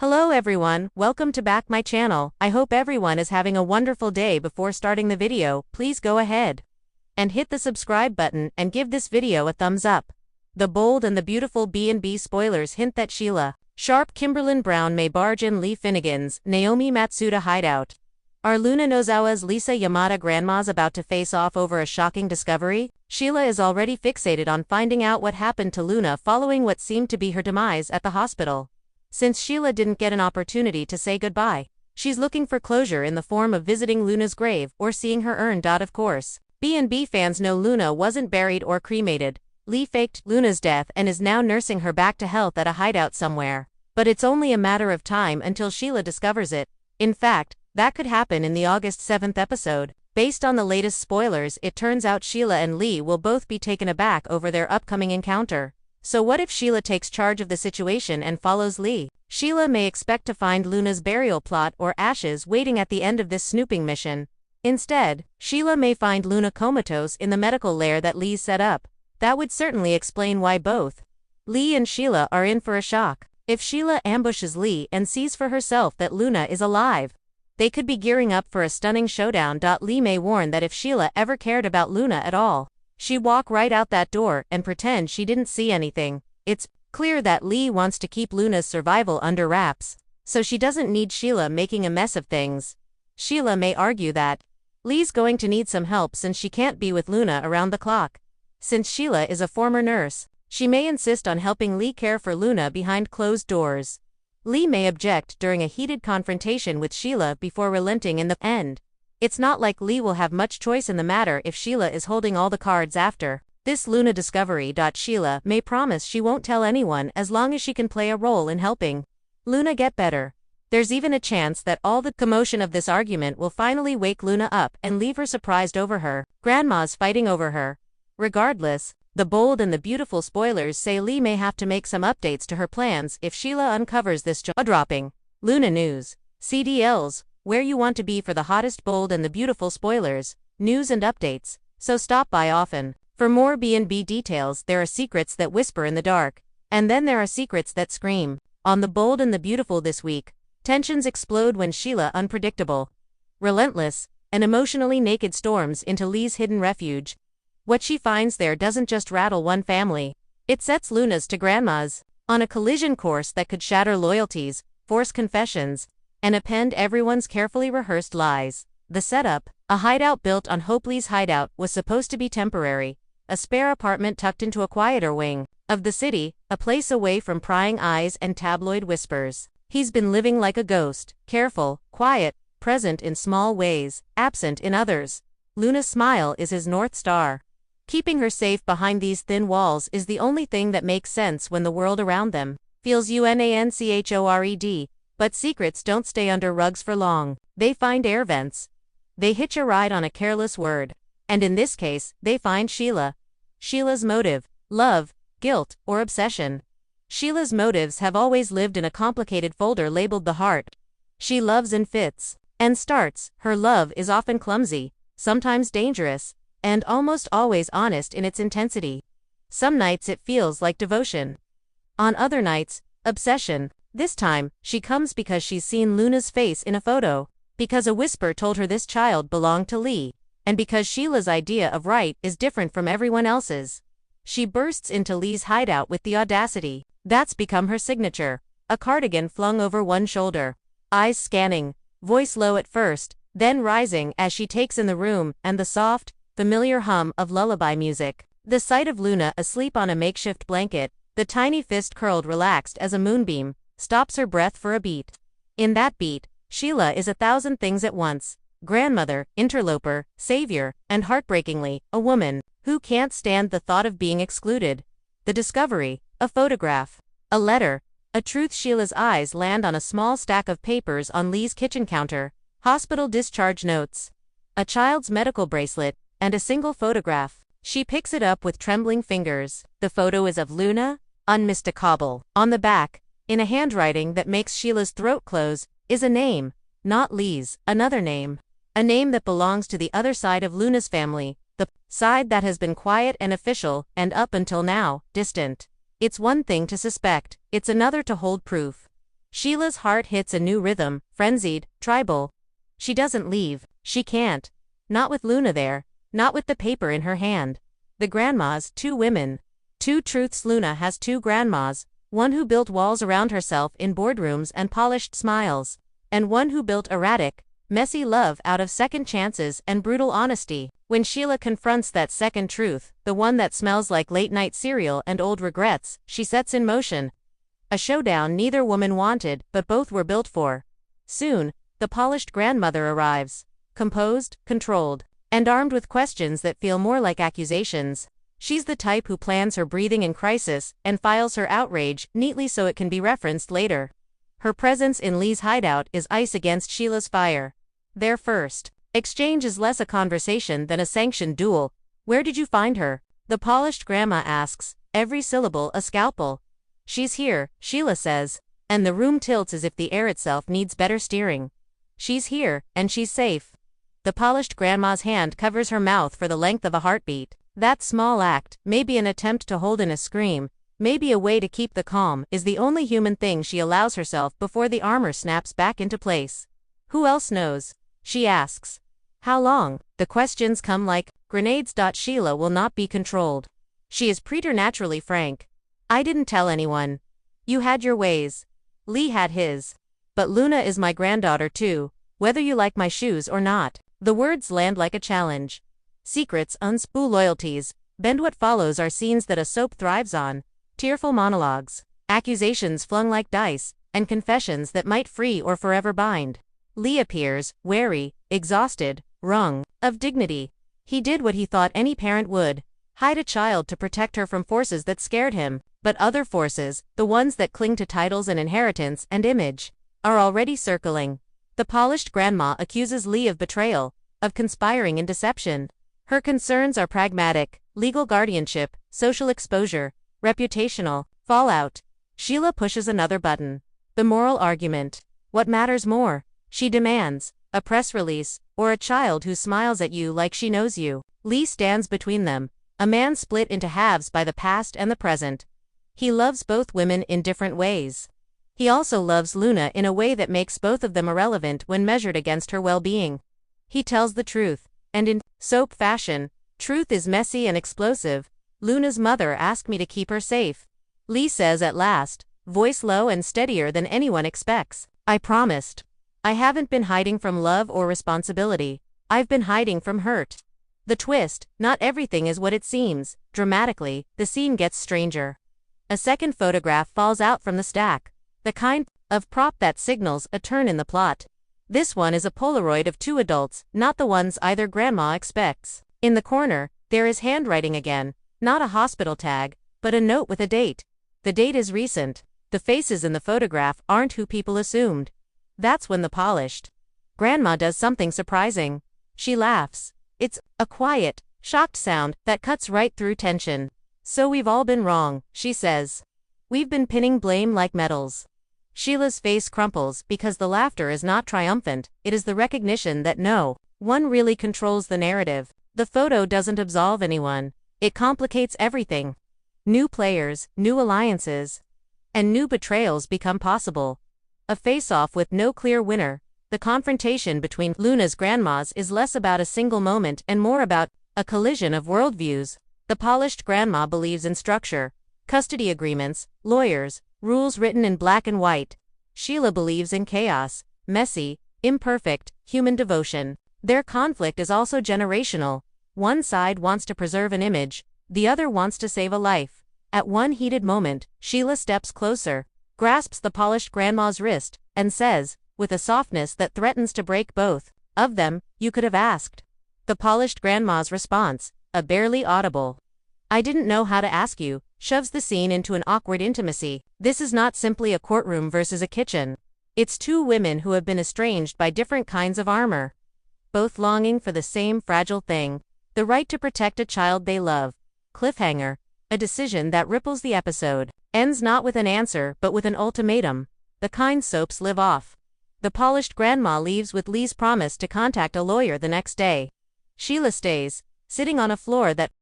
Hello everyone, welcome to back my channel. I hope everyone is having a wonderful day. Before starting the video, please go ahead and hit the subscribe button and give this video a thumbs up. The bold and the beautiful B&B spoilers hint that Sheila Sharp Kimberlyn Brown may barge in Lee Finnegan's Naomi Matsuda hideout. Are Luna Nozawa's Lisa Yamada grandmas about to face off over a shocking discovery? Sheila is already fixated on finding out what happened to Luna following what seemed to be her demise at the hospital. Since Sheila didn't get an opportunity to say goodbye, she's looking for closure in the form of visiting Luna's grave or seeing her urn. Of course, B&B fans know Luna wasn't buried or cremated. Lee faked Luna's death and is now nursing her back to health at a hideout somewhere. But it's only a matter of time until Sheila discovers it. In fact, that could happen in the August 7th episode. Based on the latest spoilers, it turns out Sheila and Lee will both be taken aback over their upcoming encounter. So what if Sheila takes charge of the situation and follows Lee? Sheila may expect to find Luna's burial plot or ashes waiting at the end of this snooping mission. Instead, Sheila may find Luna comatose in the medical lair that Lee set up. That would certainly explain why both Lee and Sheila are in for a shock. If Sheila ambushes Lee and sees for herself that Luna is alive, they could be gearing up for a stunning showdown. Lee may warn that if Sheila ever cared about Luna at all, she'd walk right out that door and pretend she didn't see anything. It's clear that Lee wants to keep Luna's survival under wraps, so she doesn't need Sheila making a mess of things. Sheila may argue that Lee's going to need some help since she can't be with Luna around the clock. Since Sheila is a former nurse, she may insist on helping Lee care for Luna behind closed doors. Lee may object during a heated confrontation with Sheila before relenting in the end. It's not like Lee will have much choice in the matter if Sheila is holding all the cards after this Luna discovery. Sheila may promise she won't tell anyone as long as she can play a role in helping Luna get better. There's even a chance that all the commotion of this argument will finally wake Luna up and leave her surprised over her grandma's fighting over her. Regardless, the bold and the beautiful spoilers say Lee may have to make some updates to her plans if Sheila uncovers this jaw-dropping Luna news. CDLs, where you want to be for the hottest, bold and the beautiful spoilers, news and updates, so stop by often. For more B&B details, there are secrets that whisper in the dark, and then there are secrets that scream. On the bold and the beautiful this week, tensions explode when Sheila, unpredictable, relentless, and emotionally naked, storms into Lee's hidden refuge. What she finds there doesn't just rattle one family, it sets Luna's to grandma's on a collision course that could shatter loyalties, force confessions, and append everyone's carefully rehearsed lies. The setup, a hideout built on Hope Lee's hideout, was supposed to be temporary, a spare apartment tucked into a quieter wing of the city, a place away from prying eyes and tabloid whispers. He's been living like a ghost, careful, quiet, present in small ways, absent in others. Luna's smile is his North Star. Keeping her safe behind these thin walls is the only thing that makes sense when the world around them feels unanchored. But secrets don't stay under rugs for long. They find air vents. They hitch a ride on a careless word. And in this case, they find Sheila. Sheila's motive: love, guilt, or obsession. Sheila's motives have always lived in a complicated folder labeled the heart. She loves in fits and starts. Her love is often clumsy, sometimes dangerous, and almost always honest in its intensity. Some nights it feels like devotion. On other nights, obsession. This time, she comes because she's seen Luna's face in a photo, because a whisper told her this child belonged to Lee, and because Sheila's idea of right is different from everyone else's. She bursts into Lee's hideout with the audacity that's become her signature, a cardigan flung over one shoulder, eyes scanning, voice low at first, then rising as she takes in the room and the soft, familiar hum of lullaby music. The sight of Luna asleep on a makeshift blanket, the tiny fist curled relaxed as a moonbeam, stops her breath for a beat. In that beat, Sheila is 1,000 things at once: grandmother, interloper, savior, and heartbreakingly, a woman who can't stand the thought of being excluded. The discovery: a photograph, a letter, a truth. Sheila's eyes land on a small stack of papers on Lee's kitchen counter: hospital discharge notes, a child's medical bracelet, and a single photograph. She picks it up with trembling fingers. The photo is of Luna, unmistakable. On the back, in a handwriting that makes Sheila's throat close, is a name, not Lee's, another name. A name that belongs to the other side of Luna's family, the side that has been quiet and official, and up until now, distant. It's one thing to suspect, it's another to hold proof. Sheila's heart hits a new rhythm, frenzied, tribal. She doesn't leave. She can't. Not with Luna there. Not with the paper in her hand. The grandmas, 2 women. 2 truths. Luna has 2 grandmas, one who built walls around herself in boardrooms and polished smiles, and one who built erratic, messy love out of second chances and brutal honesty. When Sheila confronts that second truth, the one that smells like late-night cereal and old regrets, she sets in motion a showdown neither woman wanted, but both were built for. Soon, the polished grandmother arrives, composed, controlled, and armed with questions that feel more like accusations. She's the type who plans her breathing in crisis and files her outrage neatly so it can be referenced later. Her presence in Lee's hideout is ice against Sheila's fire. Their first exchange is less a conversation than a sanctioned duel. "Where did you find her?" the polished grandma asks, every syllable a scalpel. "She's here," Sheila says, and the room tilts as if the air itself needs better steering. "She's here, and she's safe." The polished grandma's hand covers her mouth for the length of a heartbeat. That small act, maybe an attempt to hold in a scream, maybe a way to keep the calm, is the only human thing she allows herself before the armor snaps back into place. "Who else knows?" she asks. "How long?" The questions come like grenades. Sheila will not be controlled. She is preternaturally frank. "I didn't tell anyone. You had your ways. Lee had his. But Luna is my granddaughter too, whether you like my shoes or not." The words land like a challenge. Secrets unspool loyalties. Bend. What follows are scenes that a soap thrives on. Tearful monologues, accusations flung like dice, and confessions that might free or forever bind. Lee appears, wary, exhausted, wrung of dignity. He did what he thought any parent would, hide a child to protect her from forces that scared him. But other forces, the ones that cling to titles and inheritance and image, are already circling. The polished grandma accuses Lee of betrayal, of conspiring in deception. Her concerns are pragmatic: legal guardianship, social exposure, reputational fallout. Sheila pushes another button. The moral argument. What matters more? She demands a press release, or a child who smiles at you like she knows you. Lee stands between them, a man split into halves by the past and the present. He loves both women in different ways. He also loves Luna in a way that makes both of them irrelevant when measured against her well-being. He tells the truth, and in soap fashion. Truth is messy and explosive. "Luna's mother asked me to keep her safe," Lee says at last, voice low and steadier than anyone expects. "I promised. I haven't been hiding from love or responsibility. I've been hiding from hurt." The twist: not everything is what it seems. Dramatically, the scene gets stranger. A second photograph falls out from the stack, the kind of prop that signals a turn in the plot. This one is a Polaroid of 2 adults, not the ones either grandma expects. In the corner, there is handwriting again, not a hospital tag, but a note with a date. The date is recent. The faces in the photograph aren't who people assumed. That's when the polished grandma does something surprising. She laughs. It's a quiet, shocked sound that cuts right through tension. "So we've all been wrong," she says. "We've been pinning blame like medals." Sheila's face crumples because the laughter is not triumphant, it is the recognition that no one really controls the narrative. The photo doesn't absolve anyone. It complicates everything. New players, new alliances, and new betrayals become possible. A face-off with no clear winner. The confrontation between Luna's grandmas is less about a single moment and more about a collision of worldviews. The polished grandma believes in structure, custody agreements, lawyers, rules written in black and white. Sheila believes in chaos, messy, imperfect, human devotion. Their conflict is also generational. One side wants to preserve an image, the other wants to save a life. At one heated moment, Sheila steps closer, grasps the polished grandma's wrist, and says, with a softness that threatens to break both of them, "You could have asked." The polished grandma's response, a barely audible "I didn't know how to ask you," shoves the scene into an awkward intimacy. This is not simply a courtroom versus a kitchen. It's 2 women who have been estranged by different kinds of armor, both longing for the same fragile thing: the right to protect a child they love. Cliffhanger. A decision that ripples the episode. Ends not with an answer but with an ultimatum. The kind soaps live off. The polished grandma leaves with Lee's promise to contact a lawyer the next day. Sheila stays, sitting on a floor that